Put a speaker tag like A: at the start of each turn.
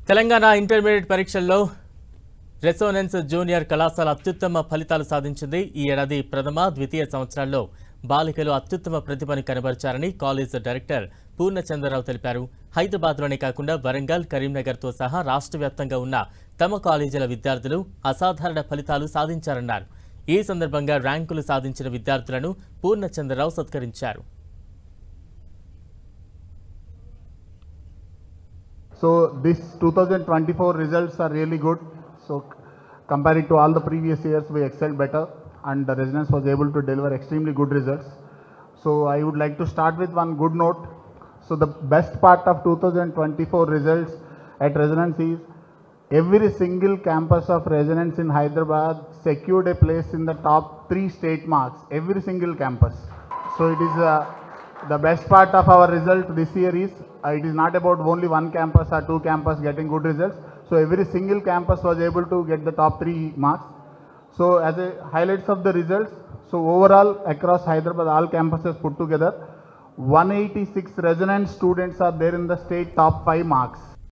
A: Telangana intermediate పరీక్షల్లో resonance junior కళాశాల అత్యుత్తమ ఫలితాలు సాధించింది. ఈ ఏడాది ప్రథమ, ద్వితీయ సంవత్సరాల్లో బాలికలు అత్యుత్తమ ప్రతిభను కనబరిచారని కాలేజ్ డైరెక్టర్ పూర్ణచంద్రరావు తెలిపారు. హైదరాబాద్లోనే కాకుండా వరంగల్, కరీంనగర్తో సహా రాష్ట్ర వ్యాప్తంగా ఉన్న తమ కాలేజీల విద్యార్థులు అసాధారణ ఫలితాలు సాధించారన్నారు. ఈ సందర్భంగా ర్యాంకులు సాధించిన విద్యార్థులను పూర్ణచంద్రరావు సత్కరించారు.
B: So this 2024 results are really good. So comparing to all the previous years, we excelled better, and the Resonance was able to deliver extremely good results. So I would like to start with one good note. So the best part of 2024 results at Resonance is every single campus of Resonance in Hyderabad secured a place in the top 3 state marks. Every single campus. So it is the best part of our result this year is it is not about only one campus or two campus getting good results. So every single campus was able to get the top 3 marks. So as a highlights of the results, so overall across Hyderabad all campuses put together 186 Resonance students are there in the state top 5 marks.